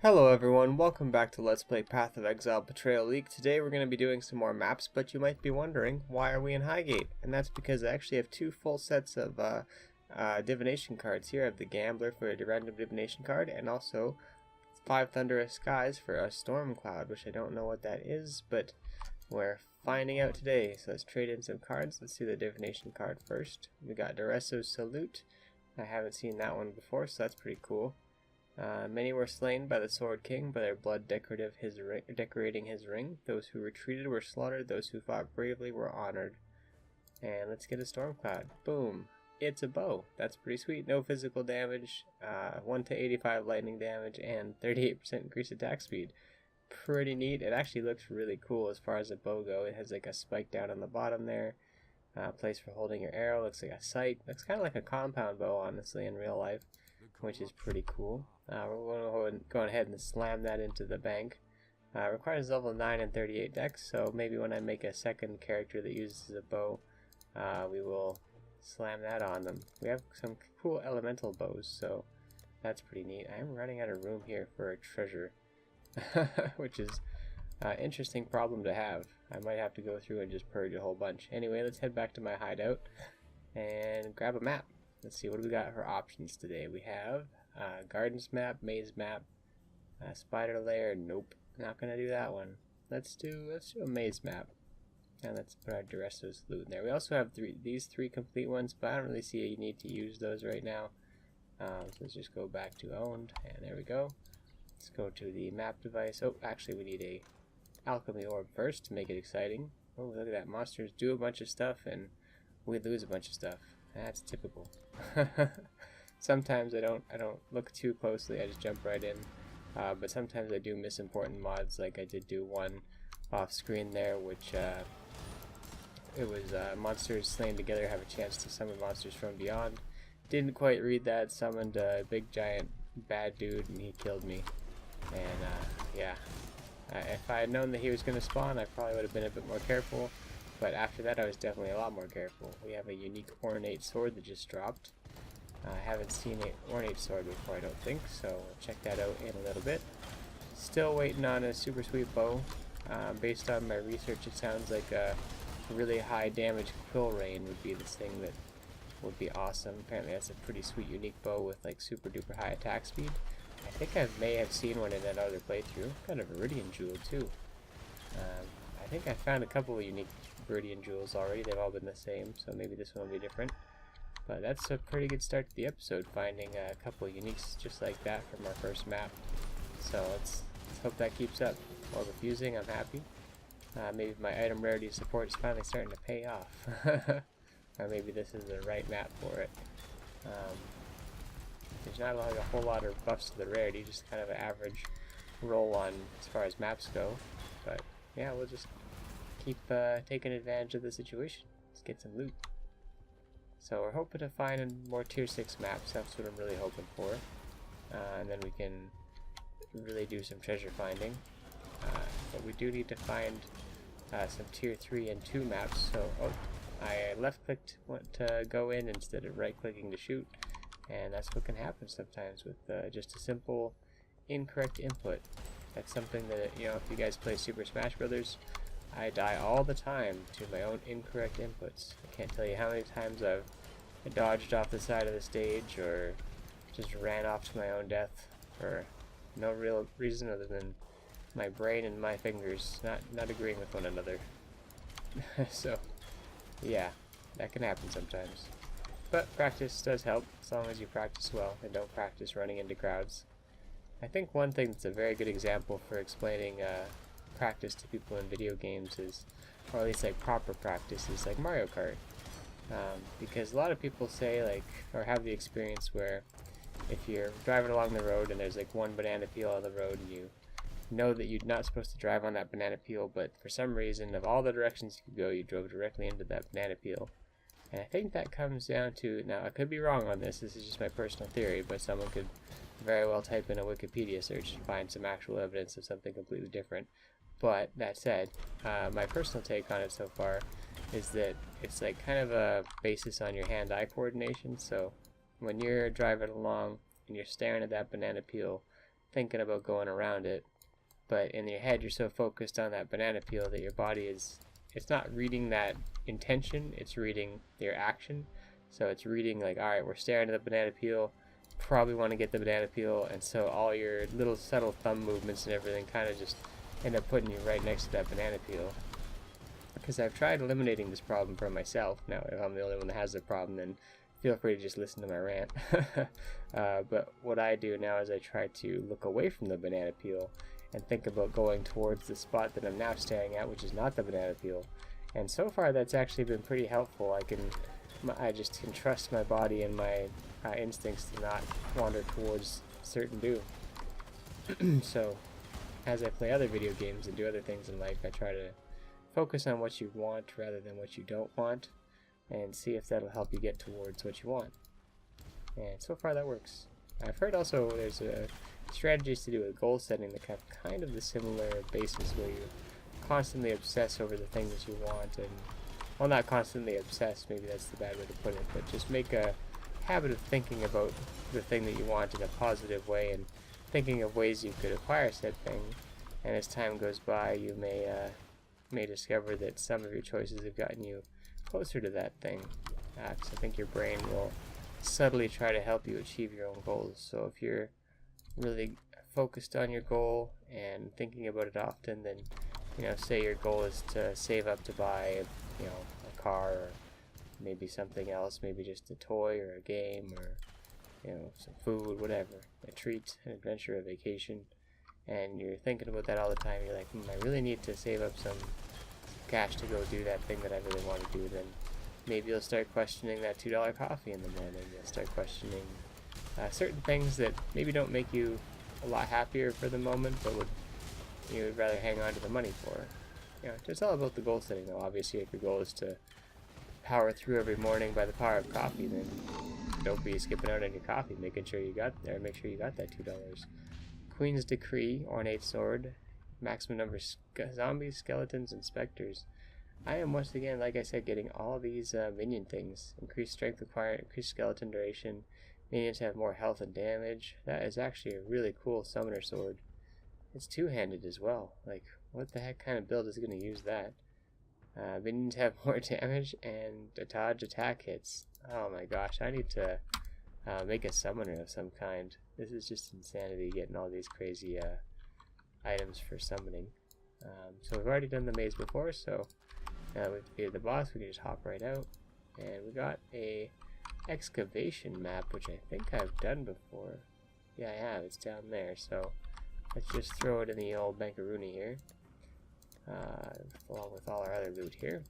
Hello everyone, welcome back to Let's Play Path of Exile Betrayal League. Today we're going to be doing some more maps, but you might be wondering, why are we in Highgate? And that's because I actually have two full sets of divination cards here. I have the Gambler for a random divination card, and also 5 Thunderous Skies for a Storm Cloud, which I don't know what that is, but we're finding out today. So let's trade in some cards. Let's do the divination card first. We got Duresso's Salute. I haven't seen that one before, so that's pretty cool. Many were slain by the Sword King, by their blood decorating his ring. Those who retreated were slaughtered, those who fought bravely were honored. And let's get a Storm Cloud. Boom! It's a bow. That's pretty sweet. No physical damage, 1 to 85 lightning damage, and 38% increased attack speed. Pretty neat. It actually looks really cool as far as a bow goes. It has like a spike down on the bottom there. Place for holding your arrow. Looks like a sight. Looks kind of like a compound bow, honestly, in real life, which is pretty cool. We're going ahead and slam that into the bank. Requires level 9 and 38 dex, so maybe when I make a second character that uses a bow, we will slam that on them. We have some cool elemental bows, so that's pretty neat. I am running out of room here for a treasure, which is an interesting problem to have. I might have to go through and just purge a whole bunch. Anyway, let's head back to my hideout and grab a map. Let's see, what do we got for options today? We have Gardens map, Maze map, Spider Lair. Nope, not gonna do that one. Let's do a Maze map, and let's put our Duresso's Loot in there. We also have these three complete ones, but I don't really see a need to use those right now. So let's just go back to owned, and there we go. Let's go to the map device. Oh, actually, we need a alchemy orb first to make it exciting. Oh, look at that! Monsters do a bunch of stuff, and we lose a bunch of stuff. That's typical. Sometimes I don't look too closely. I just jump right in. But sometimes I do miss important mods. Like I did do one off screen there, which it was monsters slain together have a chance to summon monsters from beyond. Didn't quite read that. Summoned a big giant bad dude, and he killed me. And yeah, if I had known that he was going to spawn, I probably would have been a bit more careful. But after that, I was definitely a lot more careful. We have a unique ornate sword that just dropped. I haven't seen an ornate sword before, I don't think, so we'll check that out in a little bit. Still waiting on a super sweet bow. Based on my research, it sounds like a really high damage quill rain would be the thing that would be awesome. Apparently that's a pretty sweet unique bow with like super duper high attack speed. I think I may have seen one in that other playthrough. Got a Viridian Jewel too. I think I found a couple of unique Viridian Jewels already. They've all been the same, so maybe this one will be different. But that's a pretty good start to the episode, finding a couple of uniques just like that from our first map. So let's hope that keeps up. While refusing, I'm happy. Maybe my item rarity support is finally starting to pay off. Or maybe this is the right map for it. There's not like a whole lot of buffs to the rarity, just kind of an average roll on as far as maps go. But yeah, we'll just keep taking advantage of the situation. Let's get some loot. So we're hoping to find more tier 6 maps. That's what I'm really hoping for. And then we can really do some treasure finding. But we do need to find some tier 3 and 2 maps. So I left clicked to go in instead of right clicking to shoot. And that's what can happen sometimes with just a simple incorrect input. That's something that, you know, if you guys play Super Smash Brothers, I die all the time to my own incorrect inputs. I can't tell you how many times I've dodged off the side of the stage or just ran off to my own death for no real reason other than my brain and my fingers not agreeing with one another. So, yeah, that can happen sometimes. But practice does help, as long as you practice well and don't practice running into crowds. I think one thing that's a very good example for explaining practice to people in video games is, or at least like proper practice, is like Mario Kart. Because a lot of people say, like, or have the experience where if you're driving along the road and there's like one banana peel on the road and you know that you're not supposed to drive on that banana peel, but for some reason, of all the directions you could go, you drove directly into that banana peel. And I think that comes down to, now I could be wrong on this is just my personal theory, but someone could very well type in a Wikipedia search and find some actual evidence of something completely different. But that said, my personal take on it so far is that it's like kind of a basis on your hand-eye coordination. So when you're driving along and you're staring at that banana peel, thinking about going around it, but in your head you're so focused on that banana peel that your body it's not reading that intention, it's reading your action. So it's reading like, alright, we're staring at the banana peel, probably want to get the banana peel, and so all your little subtle thumb movements and everything kind of just end up putting you right next to that banana peel. Because I've tried eliminating this problem for myself. Now, if I'm the only one that has the problem, then feel free to just listen to my rant. But what I do now is I try to look away from the banana peel and think about going towards the spot that I'm now staring at, which is not the banana peel. And so far, that's actually been pretty helpful. I just can trust my body and my instincts to not wander towards certain doom. So, as I play other video games and do other things in life, I try to focus on what you want rather than what you don't want, and see if that'll help you get towards what you want. And so far that works. I've heard also there's strategies to do with goal setting that have kind of the similar basis, where you constantly obsess over the thing that you want, and, well, not constantly obsess, maybe that's the bad way to put it, but just make a habit of thinking about the thing that you want in a positive way, and thinking of ways you could acquire said thing. And as time goes by, you may discover that some of your choices have gotten you closer to that thing. Because I think your brain will subtly try to help you achieve your own goals. So if you're really focused on your goal and thinking about it often, then, say your goal is to save up to buy, a car, or maybe something else, maybe just a toy or a game, or, some food, whatever, a treat, an adventure, a vacation, and you're thinking about that all the time. You're like, I really need to save up some cash to go do that thing that I really want to do. Then maybe you'll start questioning that $2 coffee in the morning. You'll start questioning certain things that maybe don't make you a lot happier for the moment, but you would rather hang on to the money for. It's all about the goal setting, though. Obviously, if your goal is to power through every morning by the power of coffee, then don't be skipping out on your coffee, making sure you got there. Make sure you got that $2. Queen's Decree, ornate sword, maximum number of zombies, skeletons, and specters. I am once again, like I said, getting all these minion things. Increased strength required, increased skeleton duration. Minions have more health and damage. That is actually a really cool summoner sword. It's two-handed as well. Like, what the heck kind of build is going to use that? Minions have more damage and dodge attack hits. Oh my gosh, I need to make a summoner of some kind. This is just insanity, getting all these crazy items for summoning. So we've already done the maze before, so now we've defeated the boss. We can just hop right out. And we got a excavation map, which I think I've done before. Yeah, I have. It's down there, so let's just throw it in the old bankaroonie here. Along with all our other loot here.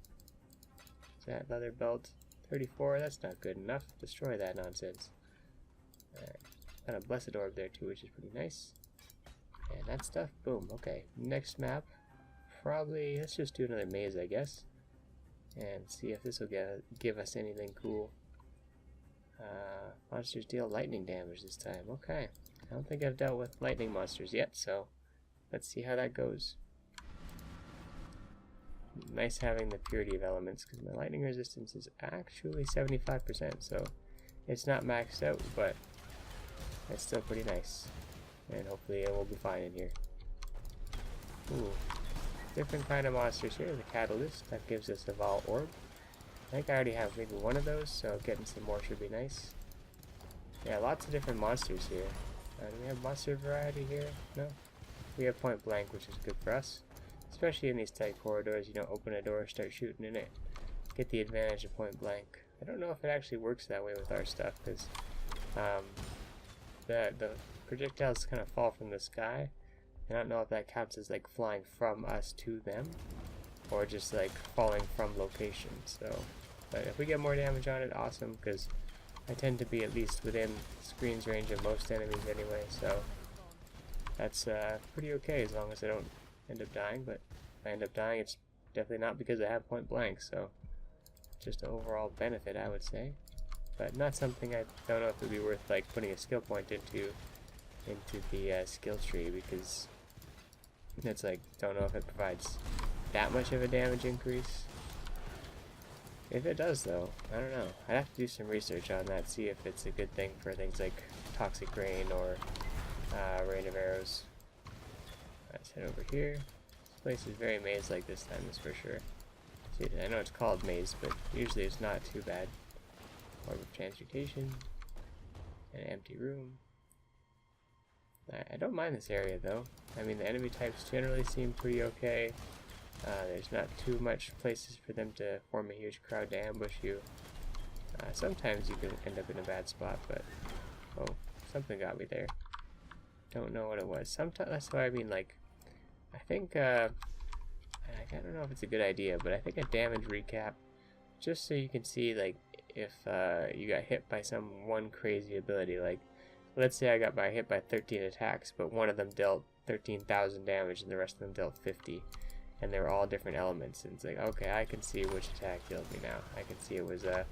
Is that leather belt 34? That's not good enough. Destroy that nonsense. Got a blessed orb there too, which is pretty nice. And that stuff, boom. Okay, next map. Probably, let's just do another maze, I guess. And see if this will give us anything cool. Monsters deal lightning damage this time. Okay. I don't think I've dealt with lightning monsters yet, so let's see how that goes. Nice having the purity of elements, because my lightning resistance is actually 75%, so it's not maxed out, but it's still pretty nice. And hopefully it will be fine in here. Ooh. Different kind of monsters here. The Catalyst, that gives us a Vol Orb. I think I already have maybe one of those, so getting some more should be nice. Yeah, lots of different monsters here. Do we have monster variety here? No? We have point blank, which is good for us. Especially in these tight corridors, open a door, start shooting in it. Get the advantage of point blank. I don't know if it actually works that way with our stuff, because the projectiles kind of fall from the sky. I don't know if that counts as like flying from us to them, or just like falling from location. So, but if we get more damage on it, awesome, because I tend to be at least within screen's range of most enemies anyway, so that's pretty okay as long as I don't end up dying. But if I end up dying, it's definitely not because I have point blank, so just an overall benefit, I would say. But not something I don't know if it would be worth like putting a skill point into the skill tree, because it's like, don't know if it provides that much of a damage increase. If it does, though, I don't know. I'd have to do some research on that, see if it's a good thing for things like toxic rain or rain of arrows. Let's head over here. This place is very maze-like this time, that's for sure. See, I know it's called maze, but usually it's not too bad. Orb of Transmutation. An empty room. I don't mind this area though. I mean, the enemy types generally seem pretty okay. There's not too much places for them to form a huge crowd to ambush you. Sometimes you can end up in a bad spot, but oh, something got me there. Don't know what it was. Sometimes that's why I mean, like, I think I don't know if it's a good idea, but I think a damage recap, just so you can see like if you got hit by some one crazy ability. Like, let's say I got hit by 13 attacks, but one of them dealt 13,000 damage and the rest of them dealt 50, and they were all different elements. And it's like, okay, I can see which attack killed me now. I can see it was a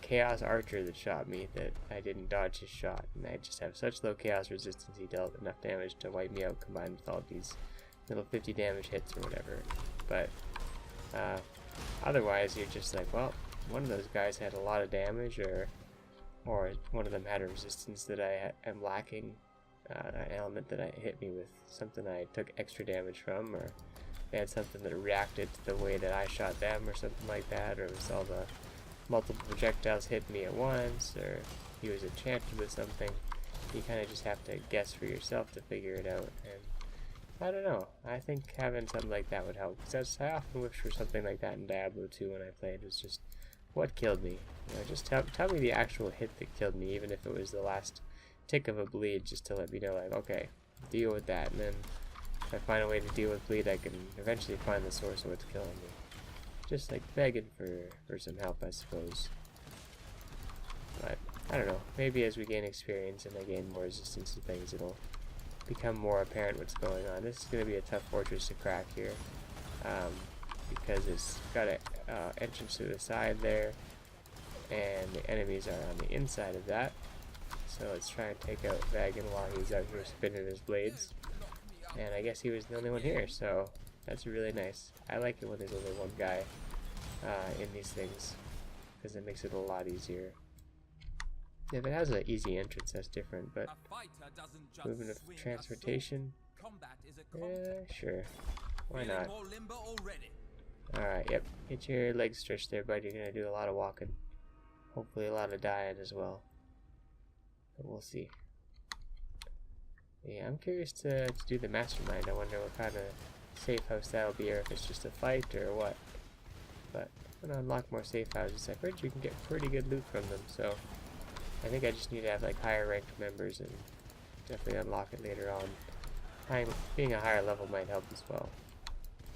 chaos archer that shot me that I didn't dodge his shot, and I just have such low chaos resistance he dealt enough damage to wipe me out, combined with all these little 50 damage hits or whatever. But otherwise you're just like, well, one of those guys had a lot of damage, or one of them had a resistance that I am lacking, an element that hit me with something I took extra damage from, or they had something that reacted to the way that I shot them or something like that, or it was all the multiple projectiles hit me at once, or he was enchanted with something. You kind of just have to guess for yourself to figure it out, and I don't know, I think having something like that would help, because I often wish for something like that in Diablo 2 when I played. It was just, what killed me? You know, just tell me the actual hit that killed me, even if it was the last tick of a bleed, just to let me know, like, okay, deal with that, and then if I find a way to deal with bleed, I can eventually find the source of what's killing me. Just like begging for some help, I suppose. But I don't know, maybe as we gain experience and I gain more resistance to things, it'll become more apparent what's going on. This is going to be a tough fortress to crack here, because it's got an entrance to the side there, and the enemies are on the inside of that. So let's try and take out Vagan while he's out here spinning his blades. And I guess he was the only one here, so that's really nice. I like it when there's only one guy in these things, because it makes it a lot easier. If it has an easy entrance, that's different, but movement of transportation, yeah, sure, why not? Alright, yep, get your legs stretched there, bud. You're gonna do a lot of walking, hopefully a lot of dying as well, but we'll see. Yeah, I'm curious to do the mastermind. I wonder what kind of safe house that'll be, or if it's just a fight or what. But I'm gonna unlock more safe houses. I've heard you can get pretty good loot from them, so I think I just need to have like higher ranked members and definitely unlock it later on. Being a higher level might help as well,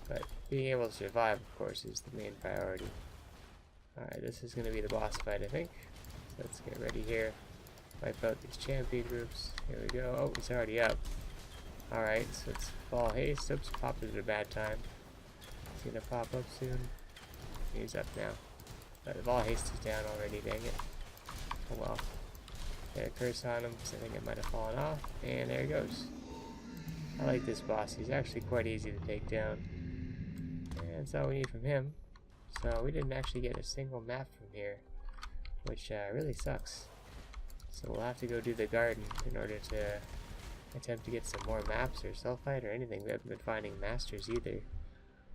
but being able to survive, of course, is the main priority. Alright, this is going to be the boss fight, I think. So let's get ready here. Wipe out these champion groups. Here we go. Oh, he's already up. Alright, so it's Ball Haste. Oops, popped it at a bad time. He's going to pop up soon. He's up now. But the Ball Haste is down already, dang it. Oh well. Get a curse on him, because I think it might have fallen off. And there he goes. I like this boss. He's actually quite easy to take down. And that's all we need from him. So we didn't actually get a single map from here, which really sucks. So we'll have to go do the garden in order to attempt to get some more maps or sulphite or anything. We haven't been finding masters either,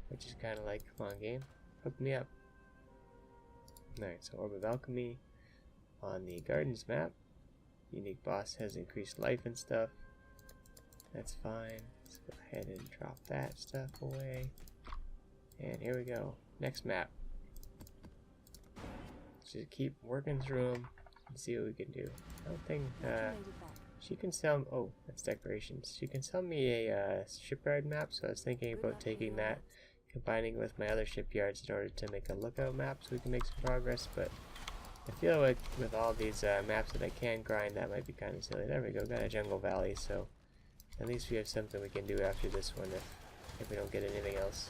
which is kind of like, come on game, hook me up. Alright, so Orb of Alchemy on the gardens map. Unique boss has increased life and stuff. That's fine. Let's go ahead and drop that stuff away. And here we go. Next map. Just keep working through them and see what we can do. I don't think she can sell. Oh, that's decorations. She can sell me a shipyard map, so I was thinking about taking that, combining with my other shipyards in order to make a lookout map so we can make some progress. But I feel like with all these maps that I can grind, that might be kind of silly. There we go. Got a jungle valley, so at least we have something we can do after this one if we don't get anything else.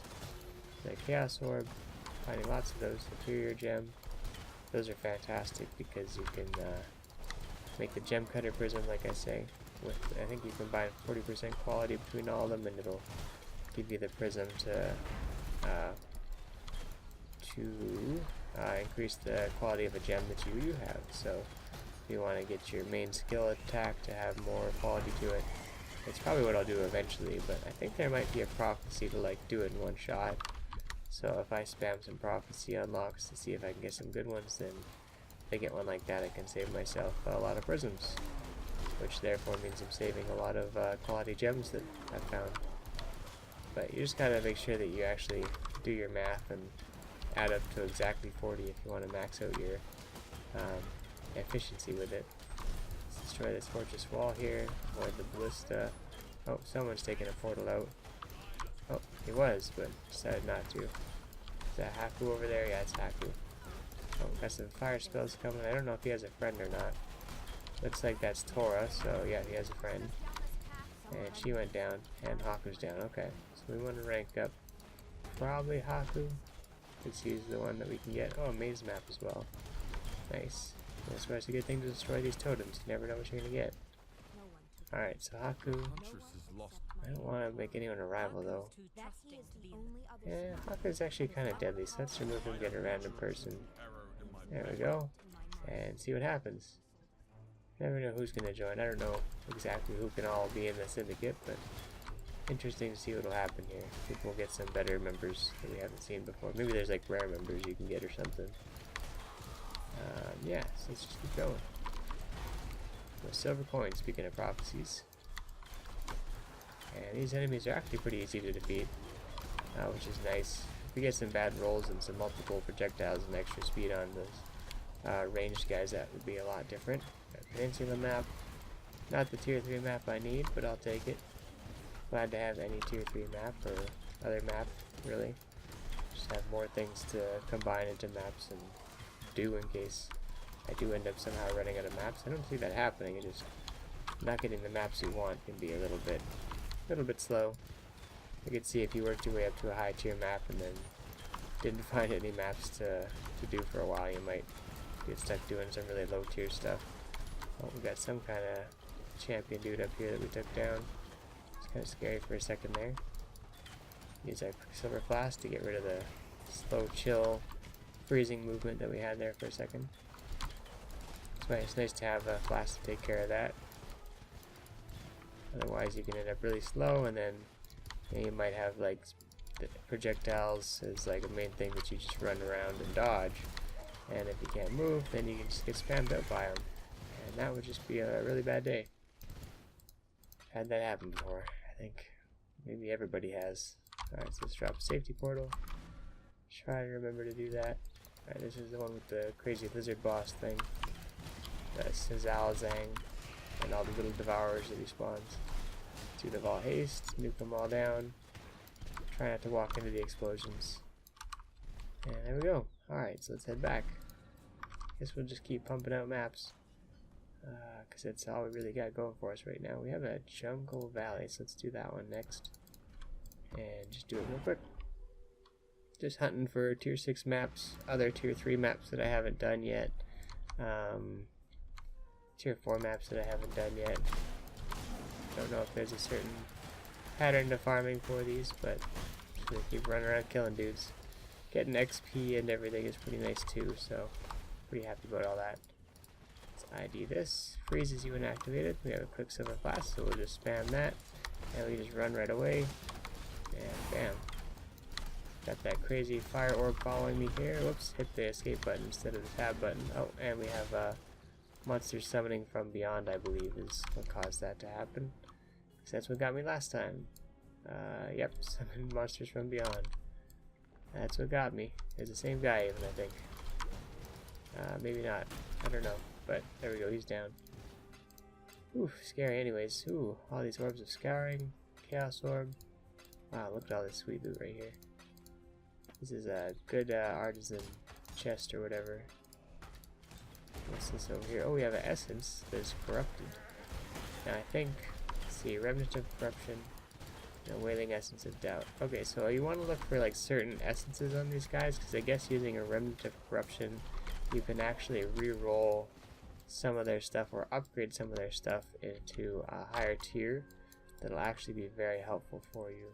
The Chaos Orb, finding lots of those. Superior Gem, those are fantastic because you can make the Gem Cutter Prism, like I say. With I think you combine 40% quality between all of them, and it'll give you the prism to increase the quality of a gem that you have. So if you want to get your main skill attack to have more quality to it, It's probably what I'll do eventually, but I think there might be a prophecy to like do it in one shot. So if I spam some prophecy unlocks to see if I can get some good ones, then if I get one like that, I can save myself a lot of prisms, which therefore means I'm saving a lot of quality gems that I've found. But you just gotta make sure that you actually do your math and add up to exactly 40 if you want to max out your efficiency with it. Let's destroy this fortress wall here, avoid the ballista. Oh, someone's taking a portal out. Oh, he was, but decided not to. Is that Haku over there? Yeah, it's Haku. Oh, got some fire spells coming. I don't know if he has a friend or not. Looks like that's Tora, so yeah, he has a friend. And she went down, and Haku's down. Okay, so we want to rank up probably Haku, because he's the one that we can get. Oh, a maze map as well. Nice. That's why it's a good thing to destroy these totems. You never know what you're going to get. Alright, so Haku. I don't want to make anyone a rival though. Yeah, Haku's actually kind of deadly, so let's remove him, get a random person. There we go. And see what happens. Never know who's going to join. I don't know exactly who can all be in the syndicate, but interesting to see what will happen here. Maybe we'll get some better members that we haven't seen before. Maybe there's like rare members you can get or something. Yeah, so let's just keep going. The silver coin, speaking of prophecies. And these enemies are actually pretty easy to defeat, which is nice. If we get some bad rolls and some multiple projectiles and extra speed on those ranged guys, that would be a lot different. Peninsula map, not the tier 3 map I need, but I'll take it. Glad to have any tier 3 map or other map, really. Just have more things to combine into maps and do in case I do end up somehow running out of maps. I don't see that happening. It just not getting the maps you want can be a little bit slow. You could see if you worked your way up to a high tier map and then didn't find any maps to do for a while, you might get stuck doing some really low tier stuff. Oh, we got some kind of champion dude up here that we took down. It's kind of scary for a second there. Use our Quicksilver Flask to get rid of the slow, chill, freezing movement that we had there for a second. So it's nice to have a flask to take care of that. Otherwise you can end up really slow, and then you might have like the projectiles as like a main thing that you just run around and dodge. And if you can't move, then you can just get spammed out by them. And that would just be a really bad day. Had that happen before. I think maybe everybody has. Alright, so let's drop a safety portal. Try to remember to do that. Alright, this is the one with the crazy lizard boss thing. That's Zalzang and all the little devourers that he spawns. Do the all haste, nuke them all down. Try not to walk into the explosions. And there we go. Alright, so let's head back. Guess we'll just keep pumping out maps. Because that's all we really got going for us right now. We have a Jungle Valley, so let's do that one next. And just do it real quick. Just hunting for tier 6 maps, other tier 3 maps that I haven't done yet. Tier 4 maps that I haven't done yet. Don't know if there's a certain pattern to farming for these, but just gonna keep running around killing dudes. Getting XP and everything is pretty nice too, so pretty happy about all that. Let's ID this. Freezes you when activated. We have a Quicksilver Flask, so we'll just spam that. And we just run right away. And bam. Got that crazy fire orb following me here. Whoops, hit the escape button instead of the tab button. Oh, and we have monsters summoning from beyond, I believe, is what caused that to happen. Because that's what got me last time. Yep, summoned monsters from beyond. That's what got me. It's the same guy even, I think. Maybe not. I don't know. But there we go, he's down. Ooh, scary anyways. Ooh, all these orbs of scouring. Chaos orb. Wow, look at all this sweet loot right here. This is a good artisan chest or whatever. What's this over here? Oh, we have an essence that is corrupted. Now I think, let's see, remnant of corruption. No, wailing essence of doubt. Okay, so you want to look for like certain essences on these guys, because I guess using a remnant of corruption, you can actually re-roll some of their stuff or upgrade some of their stuff into a higher tier. That'll actually be very helpful for you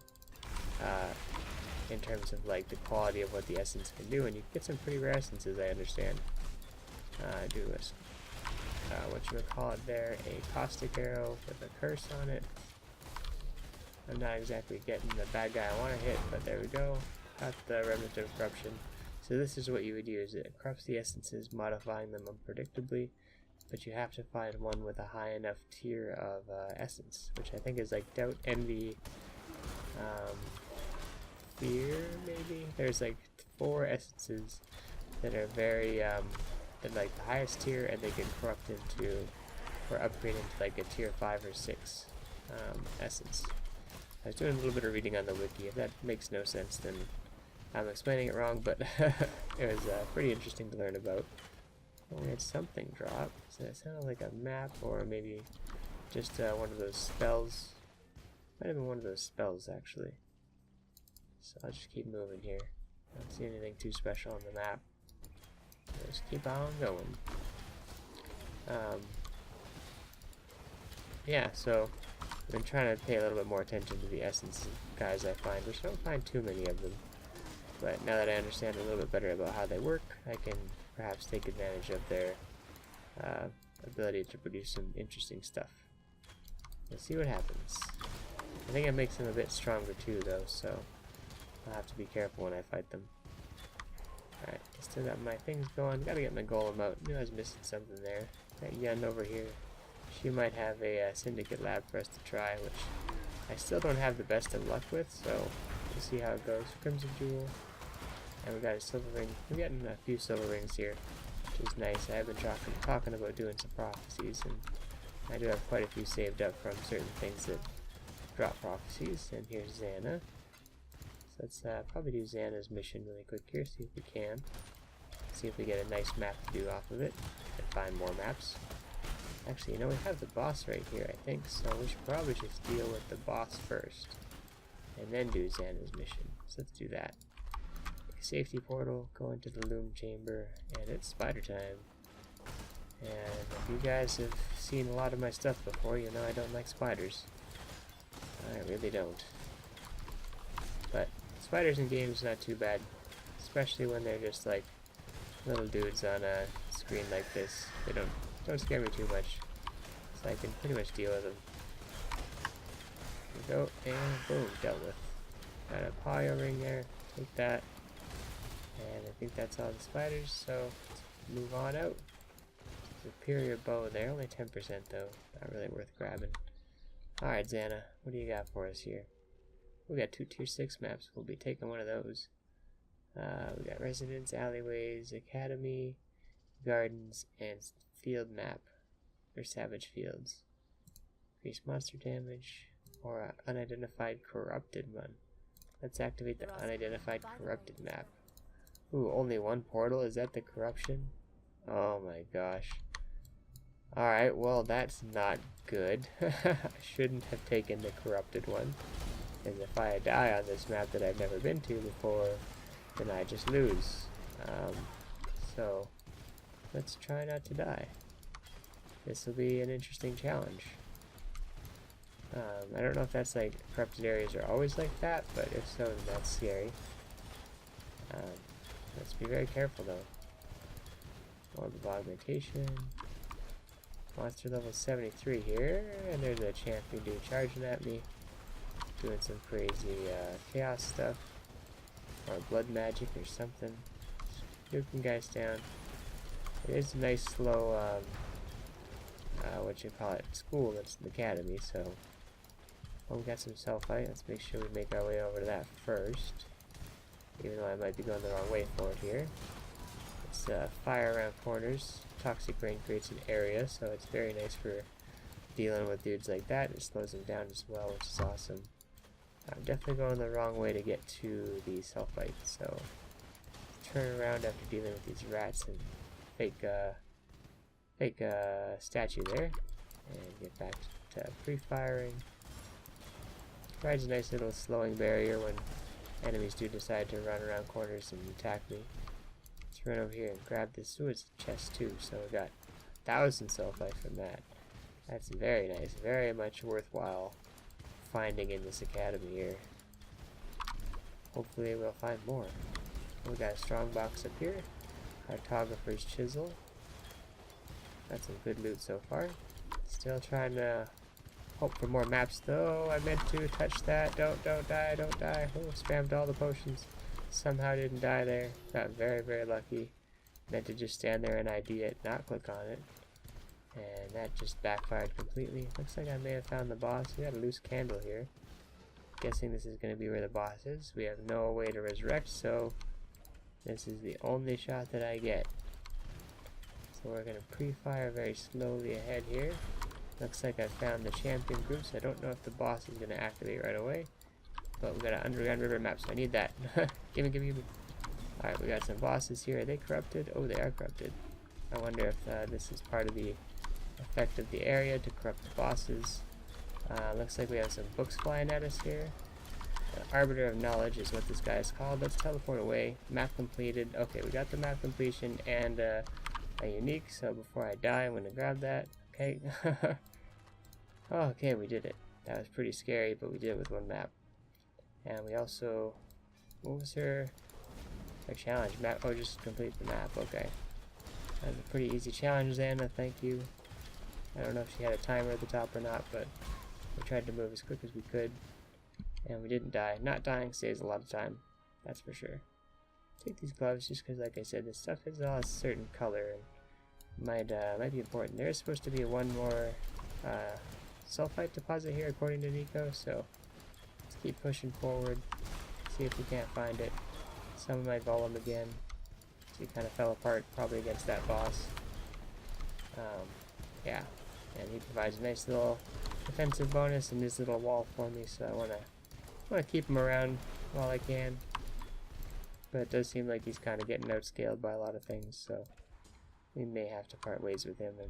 in terms of like the quality of what the essence can do, and you get some pretty rare essences, I understand. Do a what you would call it there, a caustic arrow with a curse on it. I'm not exactly getting the bad guy I want to hit, but there we go. Got the remnant of corruption. So this is what you would use. It corrupts the essences, modifying them unpredictably, but you have to find one with a high enough tier of essence, which I think is like doubt, envy, fear, maybe? There's like 4 essences that are very, that like the highest tier, and they can corrupt into, or upgrade into like a tier 5 or 6 essence. I was doing a little bit of reading on the wiki. If that makes no sense, then I'm explaining it wrong, but it was pretty interesting to learn about. Oh, we had something drop. So it sounded like a map, or maybe just one of those spells. Might have been one of those spells, actually. So I'll just keep moving here. I don't see anything too special on the map. Just keep on going. Yeah, so I've been trying to pay a little bit more attention to the essence guys I find, which I don't find too many of them. But now that I understand a little bit better about how they work, I can perhaps take advantage of their ability to produce some interesting stuff. We'll see what happens. I think it makes them a bit stronger too, though, so I'll have to be careful when I fight them. Alright, still got my things going. Gotta get my golem out. Knew I was missing something there. That Yen over here, she might have a syndicate lab for us to try, which I still don't have the best of luck with, so we'll see how it goes. Crimson Jewel. And we got a silver ring. We're getting a few silver rings here, which is nice. I've been talking about doing some prophecies, and I do have quite a few saved up from certain things that drop prophecies. And here's Xana. So let's probably do Xana's mission really quick here, see if we can. See if we get a nice map to do off of it, and find more maps. Actually, you know, we have the boss right here, I think, so we should probably just deal with the boss first, and then do Xana's mission. So let's do that. Safety portal, go into the loom chamber, and it's spider time. And if you guys have seen a lot of my stuff before, you know I don't like spiders. I really don't. But spiders in games not too bad, especially when they're just like little dudes on a screen like this. They don't scare me too much, so I can pretty much deal with them. There we go, and boom, dealt with. Got a pile ring there, take that. And I think that's all the spiders, so let's move on out. Superior bow there, only 10% though, not really worth grabbing. Alright, Xana, what do you got for us here? We got 2 tier 6 maps, we'll be taking one of those. We got residence, alleyways, academy, gardens, and field map, or savage fields. Increase monster damage, or unidentified corrupted one. Let's activate the unidentified corrupted map. Ooh, only 1 portal? Is that the corruption? Oh my gosh. Alright, well that's not good. I shouldn't have taken the corrupted one. And if I die on this map that I've never been to before, then I just lose. So, let's try not to die. This will be an interesting challenge. I don't know if that's like, corrupted areas are always like that, but if so, then that's scary. Let's be very careful though. Orb of augmentation. Monster level 73 here, and there's a champion dude charging at me. Doing some crazy chaos stuff. Or blood magic or something. Nuking guys down. It is a nice slow, what you call it, school, that's an academy, so. Well, we got some sulphite, let's make sure we make our way over to that first. Even though I might be going the wrong way for it here. It's fire around corners. Toxic rain creates an area, so it's very nice for dealing with dudes like that. It slows them down as well, which is awesome. I'm definitely going the wrong way to get to the sulphite, so turn around after dealing with these rats and fake statue there, and get back to pre-firing. Provides a nice little slowing barrier when enemies do decide to run around corners and attack me. Let's run over here and grab this. Ooh, it's a chest too, so we got 1,000 sulphite from that. That's very nice, very much worthwhile finding in this academy here. Hopefully we'll find more. We got a strong box up here. Cartographer's chisel. Got some good loot so far. Still trying to Hope for more maps though. I meant to touch that. Don't die, don't die. Oh, spammed all the potions. Somehow didn't die there. Got very, very lucky. Meant to just stand there and ID it, not click on it. And that just backfired completely. Looks like I may have found the boss. We got a loose candle here. Guessing this is going to be where the boss is. We have no way to resurrect, so this is the only shot that I get. So we're going to pre-fire very slowly ahead here. Looks like I found the champion group, so I don't know if the boss is going to activate right away. But we got an underground river map, so I need that. Gimme, gimme, gimme. Alright, we got some bosses here. Are they corrupted? Oh, they are corrupted. I wonder if this is part of the effect of the area to corrupt the bosses. Looks like we have some books flying at us here. Arbiter of Knowledge is what this guy is called. Let's teleport away. Map completed. Okay, we got the map completion and a unique, so before I die, I'm going to grab that. Okay. Oh, okay, we did it. That was pretty scary, but we did it with one map. And we also... What was her challenge? Map? Oh, just complete the map. Okay. That was a pretty easy challenge, Xana. Thank you. I don't know if she had a timer at the top or not, but we tried to move as quick as we could. And we didn't die. Not dying saves a lot of time. That's for sure. Take these gloves just because, like I said, this stuff is all a certain color and might be important. There is supposed to be one more sulphite deposit here according to Nico, so let's keep pushing forward. See if we can't find it. Summon my golem again. So he kind of fell apart probably against that boss. Yeah, and he provides a nice little defensive bonus in this little wall for me, so I want to keep him around while I can. But it does seem like he's kind of getting outscaled by a lot of things, so we may have to part ways with him and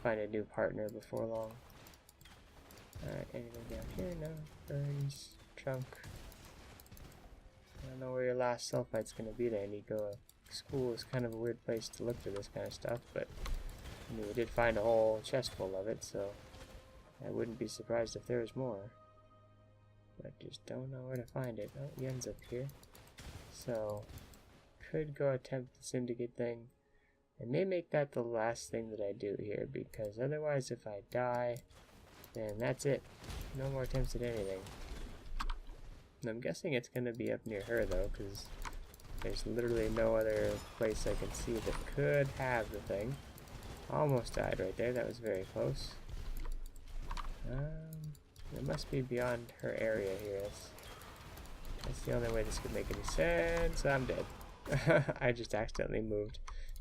find a new partner before long. Alright, anything down here? No. Burns. Trunk. I don't know where your last sulphite's going to be there, Nico. School is kind of a weird place to look for this kind of stuff, but I mean, we did find a whole chest full of it, so I wouldn't be surprised if there was more. But just don't know where to find it. Oh, Yen's up here. So, could go attempt the syndicate thing. I may make that the last thing that I do here, because otherwise if I die, then that's it. No more attempts at anything. And I'm guessing it's going to be up near her though, because there's literally no other place I can see that could have the thing. Almost died right there, that was very close. It must be beyond her area here. That's the only way this could make any sense. I'm dead. I just accidentally moved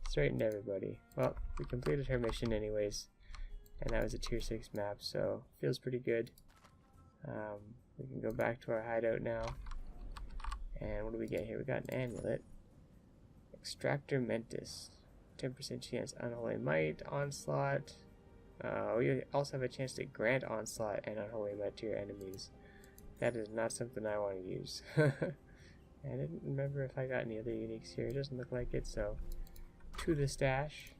straight into everybody. Well, we completed her mission anyways, and that was a tier 6 map, so feels pretty good. We can go back to our hideout now. And what do we get here? We got an amulet. Extractor Mentis. 10% chance Unholy Might, Onslaught. We also have a chance to grant Onslaught and Unholy Might to your enemies. That is not something I want to use. I didn't remember if I got any other uniques here. It doesn't look like it, so to the stash.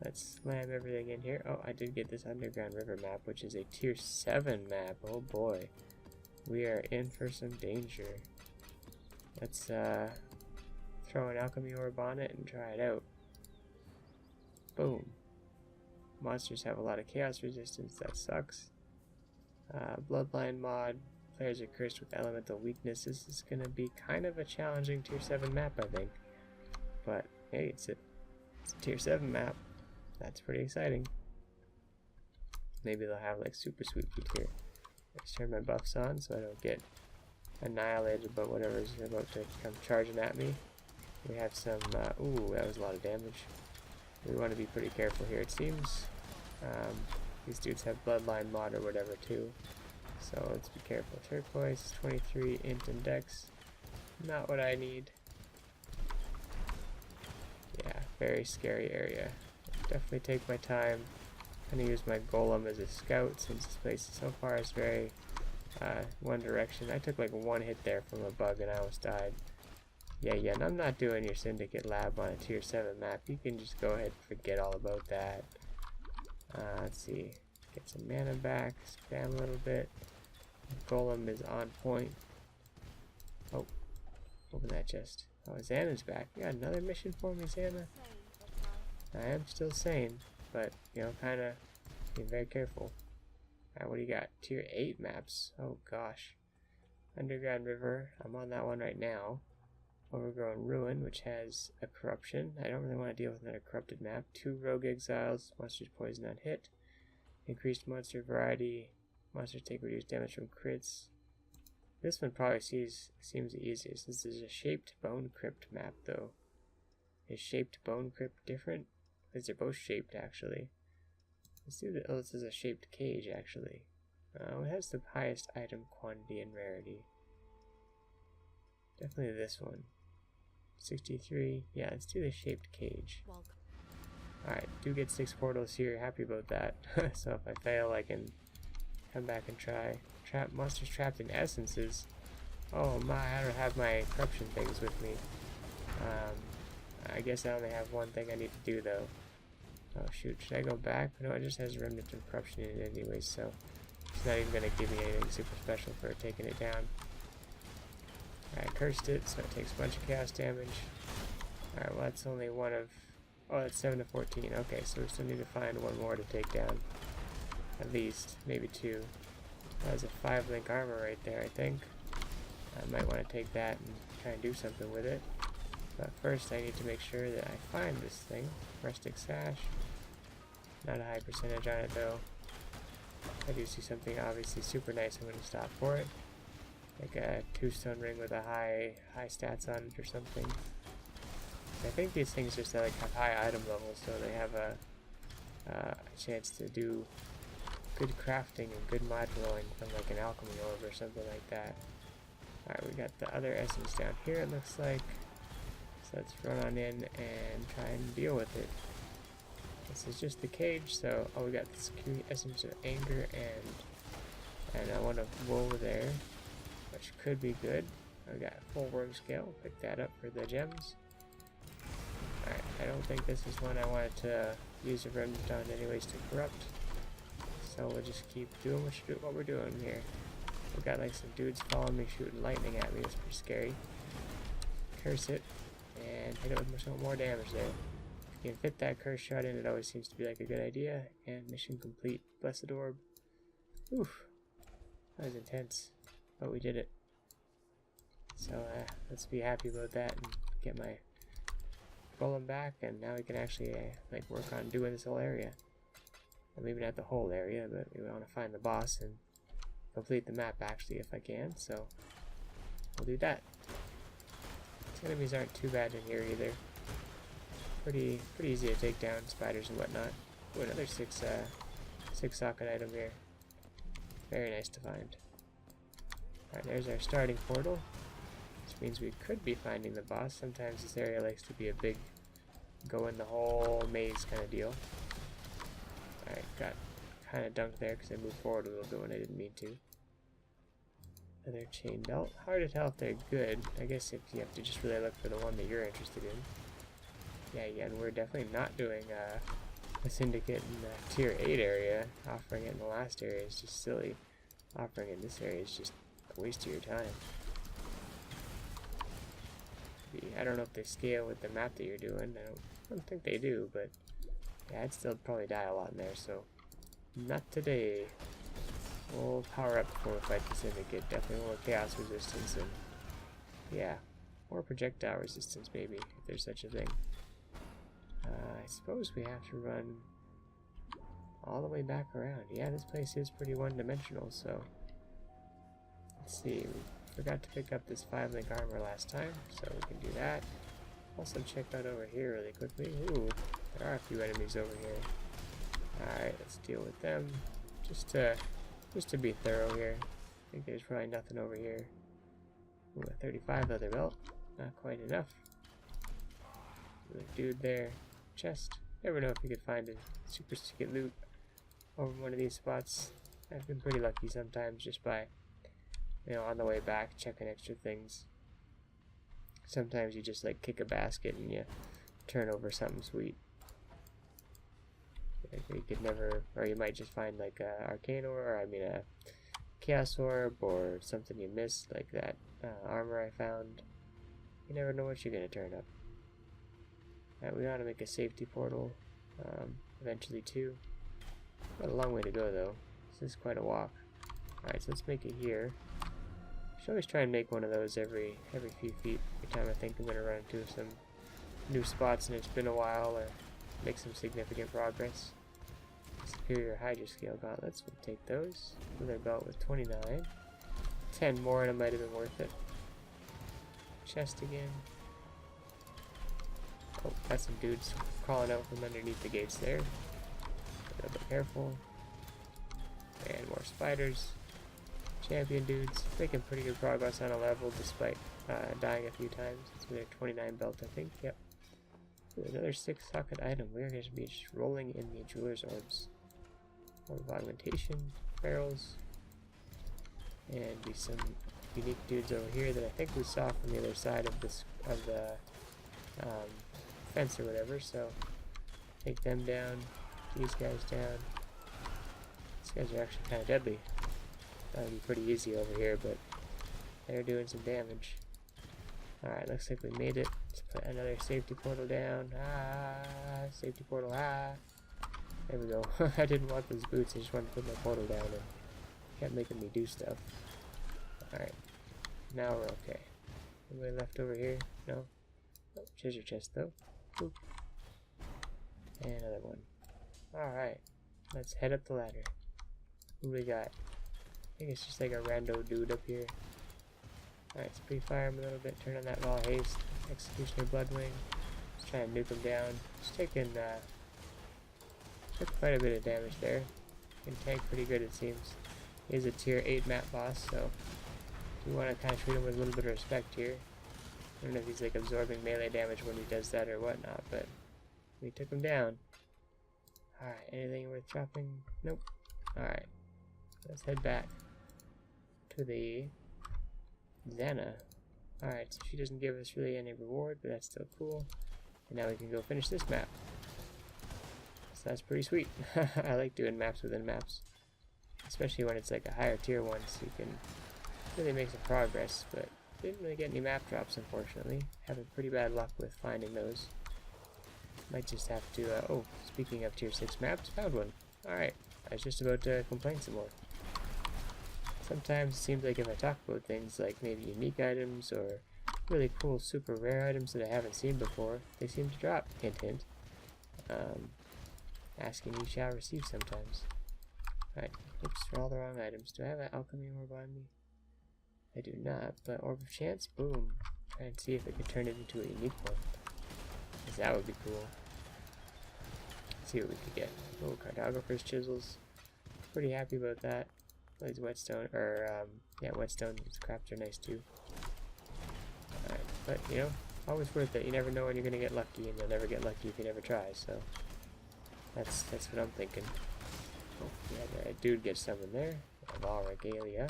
Let's slam everything in here. Oh, I did get this underground river map, which is a tier 7 map. Oh boy. We are in for some danger. Let's throw an alchemy orb on it and try it out. Boom. Monsters have a lot of chaos resistance, that sucks. Bloodline mod. Players are cursed with elemental weakness. This is going to be kind of a challenging tier 7 map, I think. But hey, it's a tier 7 map. That's pretty exciting. Maybe they'll have like super sweet feet here. Let's turn my buffs on so I don't get annihilated by whatever's about to come charging at me. We have some, ooh, that was a lot of damage. We want to be pretty careful here, it seems. These dudes have bloodline mod or whatever too. So let's be careful. Turquoise, 23, int and dex. Not what I need. Yeah, very scary area. Definitely take my time. I'm going to use my golem as a scout since this place so far is very one direction. I took like one hit there from a bug and I almost died. Yeah, and I'm not doing your syndicate lab on a tier 7 map. You can just go ahead and forget all about that. Let's see. Get some mana back. Spam a little bit. Golem is on point. Oh, open that chest. Oh, Xana's back. You got another mission for me, Xana? I am still sane, but, you know, kind of being very careful. Alright, what do you got? Tier 8 maps. Oh gosh. Underground River, I'm on that one right now. Overgrown Ruin, which has a corruption. I don't really want to deal with another corrupted map. 2 Rogue Exiles, monsters poison on hit. Increased monster variety. Monsters take reduced damage from crits. This one probably seems the easiest. This is a shaped bone crypt map though. Is shaped bone crypt different? Because they're both shaped actually. Let's do the, oh, this is a shaped cage actually. It has the highest item quantity and rarity. Definitely this one. 63. Yeah, let's do the shaped cage. Alright, do get 6 portals here. Happy about that. So if I fail, I can come back and try. Monsters trapped in essences. Oh my, I don't have my corruption things with me. I guess I only have one thing I need to do though. Oh shoot, should I go back? No, it just has remnant of corruption in it anyways, so it's not even going to give me anything super special for taking it down. I cursed it, so it takes a bunch of chaos damage. Alright, well that's only one of... Oh, that's 7 to 14. Okay, so we still need to find one more to take down. At least, maybe 2. That was a 5-link armor right there, I think. I might want to take that and try and do something with it. But first I need to make sure that I find this thing. Rustic Sash. Not a high percentage on it though. I do see something obviously super nice, I'm going to stop for it. Like a 2-stone ring with a high stats on it or something. I think these things just like have high item levels, so they have a chance to do good crafting and good mod rolling from like an alchemy orb or something like that. Alright, we got the other essence down here it looks like. So let's run on in and try and deal with it. This is just the cage, so oh, we got this essence of anger and I want a woe there, which could be good. I got a full worm scale, pick that up for the gems. Alright, I don't think this is one I wanted to use a remnant on anyways to corrupt. So we'll just keep doing what we're doing here. We got like some dudes following me shooting lightning at me, it's pretty scary. Curse it, and hit it with some more damage there. If you can fit that curse shot in, it always seems to be like a good idea. And mission complete. Blessed Orb. Oof. That was intense. But we did it. So let's be happy about that and get my golem back, and now we can actually like work on doing this whole area. Well, maybe not the whole area, but we want to find the boss and complete the map actually if I can, so we'll do that. These enemies aren't too bad in here either. Pretty easy to take down, spiders and whatnot. Ooh, another 6 socket item here. Very nice to find. Alright, there's our starting portal, which means we could be finding the boss. Sometimes this area likes to be a big go in the whole maze kind of deal. Alright, got kind of dunked there because I moved forward a little bit when I didn't mean to. Another chain belt. Hard to tell if they're good. I guess if you have to just really look for the one that you're interested in. Yeah, again, we're definitely not doing a syndicate in the tier 8 area. Offering it in the last area is just silly. Offering it in this area is just a waste of your time. I don't know if they scale with the map that you're doing. I don't think they do, but yeah, I'd still probably die a lot in there, so not today. We'll power up before we fight the syndicate. Definitely more chaos resistance and yeah, more projectile resistance maybe, if there's such a thing. I suppose we have to run all the way back around. Yeah, this place is pretty one-dimensional, so let's see. We forgot to pick up this 5-link armor last time, so we can do that. Also check out over here really quickly. Ooh, there are a few enemies over here. Alright, let's deal with them. Just to be thorough here. I think there's probably nothing over here. Ooh, a 35 leather belt. Not quite enough. Another dude there. Chest. Never know if you could find a super secret loot over one of these spots. I've been pretty lucky sometimes just by, you know, on the way back checking extra things. Sometimes you just like kick a basket and you turn over something sweet. Like you could never, or you might just find like a arcane orb, or I mean a chaos orb, or something you missed, like that armor I found. You never know what you're gonna turn up. We want to make a safety portal, eventually too. Got a long way to go though, This is quite a walk. Alright, so let's make it here. I should always try and make one of those every few feet. Every time I think I'm going to run into some new spots and it's been a while, or make some significant progress. Superior Hydra Scale Gauntlets, we'll take those. Another belt with 29. 10 more and it might have been worth it. Chest again. Oh, got some dudes crawling out from underneath the gates there. A little bit careful. And more spiders. Champion dudes. Making pretty good progress on a level despite dying a few times. It's their 29 belt, I think. Yep. Another 6 socket item. We're going to be just rolling in the jeweler's orbs. More augmentation, barrels, and be some unique dudes over here that I think we saw from the other side of this the fence or whatever. So take them down, these guys down. These guys are actually kind of deadly. That would be pretty easy over here, but they're doing some damage. Alright, looks like we made it. Let's put another safety portal down. Safety portal, There we go. I didn't want those boots, I just wanted to put my portal down and kept making me do stuff. Alright, now we're okay. Anybody left over here? No? Oh, treasure chest though. Oop. And another one. Alright, let's head up the ladder. Who we got? I think it's just like a rando dude up here. Alright, let's pre-fire him a little bit, turn on that raw haste. Executioner Bloodwing. Let's try and nuke him down. Just taking took quite a bit of damage there. Can tank pretty good, it seems. He's a tier 8 map boss, so you want to kind of treat him with a little bit of respect here. I don't know if he's like absorbing melee damage when he does that or whatnot, but we took him down. Alright, anything worth dropping? Nope. Alright, let's head back to the Xana. Alright, so she doesn't give us really any reward, but that's still cool. And now we can go finish this map. So that's pretty sweet. I like doing maps within maps. Especially when it's like a higher tier one, so you can really make some progress. But didn't really get any map drops, unfortunately. Having pretty bad luck with finding those. Might just have to, oh, speaking of tier 6 maps, found one. Alright, I was just about to complain some more. Sometimes it seems like if I talk about things like maybe unique items or really cool super rare items that I haven't seen before, they seem to drop. Hint hint. Asking you shall receive sometimes. Alright, oops, for all the wrong items. Do I have an alchemy orb on me? I do not, but orb of chance, boom. Try and see if it could turn it into a unique one. Because that would be cool. Let's see what we could get. Oh, cartographer's chisels. Pretty happy about that. These whetstone, or yeah, whetstone scraps are nice too. Alright, but you know, always worth it. You never know when you're gonna get lucky, and you'll never get lucky if you never try. So that's what I'm thinking. Oh, yeah, that dude gets some in there. Raw regalia.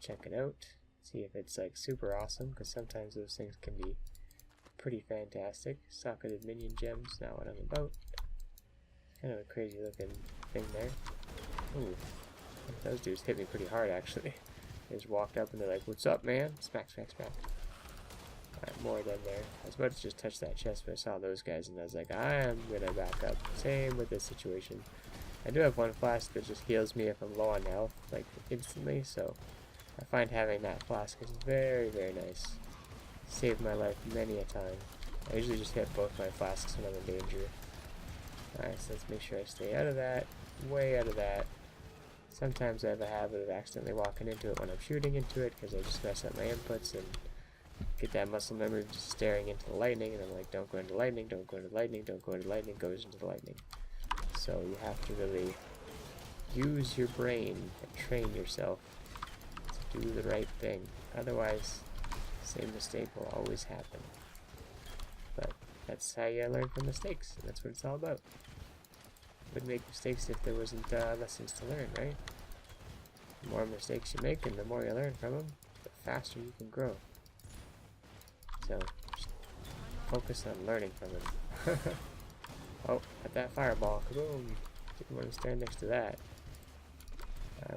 Check it out. See if it's like super awesome, because sometimes those things can be pretty fantastic. Socketed minion gems, not what I'm about. Kind of a crazy looking thing there. Ooh. Those dudes hit me pretty hard, actually. They just walked up and they're like, "What's up, man?" Smack, smack, smack. Alright, more of them there. I was about to just touch that chest, but I saw those guys and I was like, I am gonna back up. Same with this situation. I do have one flask that just heals me if I'm low on health, like instantly, so I find having that flask is very, very nice. Saved my life many a time. I usually just hit both my flasks when I'm in danger. Alright, so let's make sure I stay out of that. Way out of that. Sometimes I have a habit of accidentally walking into it when I'm shooting into it because I just mess up my inputs and get that muscle memory of just staring into the lightning, and I'm like, don't go into lightning, don't go into lightning, don't go into lightning, goes into the lightning. So you have to really use your brain and train yourself to do the right thing. Otherwise, the same mistake will always happen. But that's how you learn from mistakes, and that's what it's all about. Would make mistakes if there wasn't lessons to learn, right? The more mistakes you make and the more you learn from them, the faster you can grow. So, just focus on learning from them. Oh, got that fireball. Kaboom! Didn't want to stand next to that.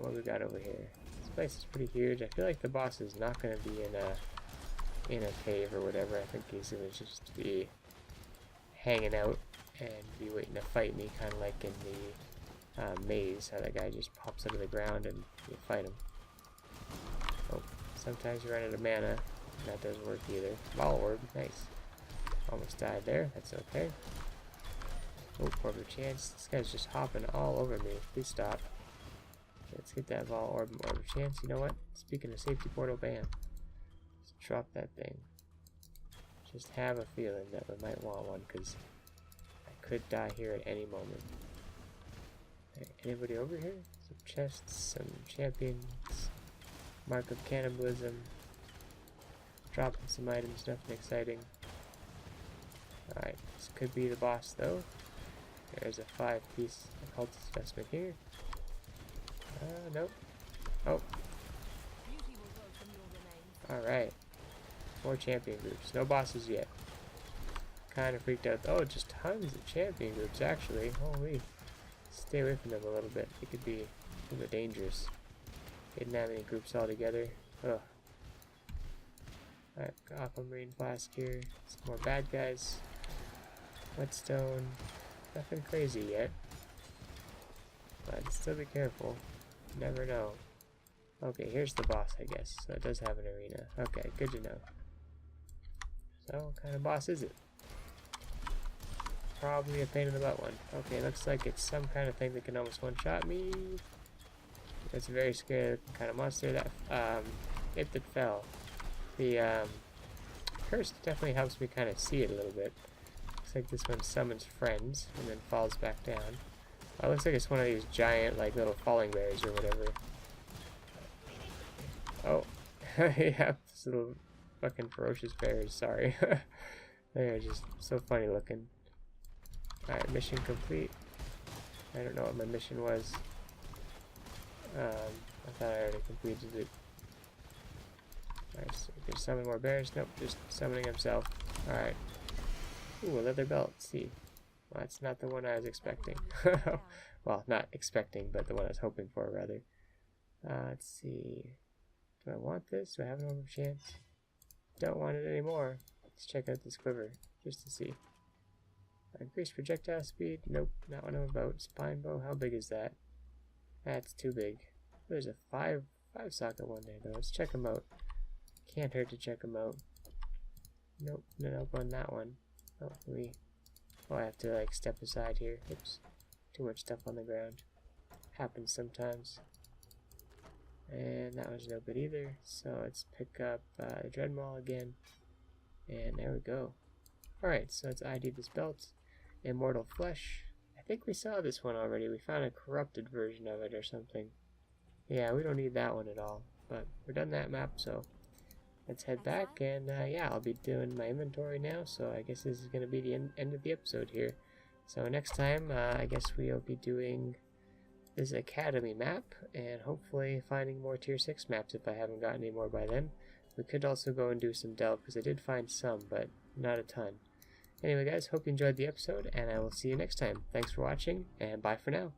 What we got over here? This place is pretty huge. I feel like the boss is not going to be in a cave or whatever. I think he's going to just be hanging out and be waiting to fight me, kind of like in maze, how that guy just pops out of the ground and you fight him. Oh, sometimes you run out of mana. That doesn't work either. Ball orb, nice. Almost died there, that's okay. Oh, orb of chance. This guy's just hopping all over me. Please stop. Let's get that Vol orb of chance. You know what? Speaking of safety portal, bam. Let's drop that thing. Just have a feeling that we might want one, because I could die here at any moment. Hey, anybody over here? Some chests, some champions, mark of cannibalism. Dropping some items, nothing exciting. Alright, this could be the boss though. There's a 5-piece occultist specimen here. Nope. Oh. Alright. 4 champion groups. No bosses yet. Kind of freaked out. Oh, just tons of champion groups actually. Holy. Stay away from them a little bit. They could be a little bit dangerous. Didn't have any groups all together. Ugh. Alright, aquamarine flask here. Some more bad guys. Whetstone. Nothing crazy yet. But still be careful. Never know. Okay, here's the boss, I guess. So it does have an arena. Okay, good to know. So, what kind of boss is it? Probably a pain in the butt one. Okay, looks like it's some kind of thing that can almost one-shot me. It's a very scary kind of monster. That it that fell. The curse definitely helps me kind of see it a little bit. Looks like this one summons friends and then falls back down. It looks like it's one of these giant, like, little falling bears or whatever. Oh, yeah, this little fucking ferocious bears, sorry. They're just so funny looking. Alright, mission complete. I don't know what my mission was. I thought I already completed it. Alright, so we can summon more bears. Nope, just summoning himself. Alright. Ooh, a leather belt. Let's see. Well, that's not the one I was expecting. Well, not expecting, but the one I was hoping for, rather. Let's see. Do I want this? Do I have an orb of chance? Don't want it anymore. Let's check out this quiver, just to see. Increased projectile speed? Nope, not what I'm about. Spine bow? How big is that? That's too big. There's a 5 socket one there, though. Let's check them out. Can't hurt to check them out. Nope, nope on that one. Hopefully. Oh, I have to, like, step aside here. Oops. Too much stuff on the ground. Happens sometimes. And that was no good either. So let's pick up the Dreadmaul again. And there we go. Alright, so let's ID this belt. Immortal Flesh. I think we saw this one already. We found a corrupted version of it or something. Yeah, we don't need that one at all. But we're done that map, so let's head back. And yeah, I'll be doing my inventory now. So I guess this is going to be the end of the episode here. So next time, I guess we'll be doing this Academy map. And hopefully finding more Tier 6 maps if I haven't gotten any more by then. We could also go and do some delve because I did find some, but not a ton. Anyway guys, hope you enjoyed the episode, and I will see you next time. Thanks for watching, and bye for now.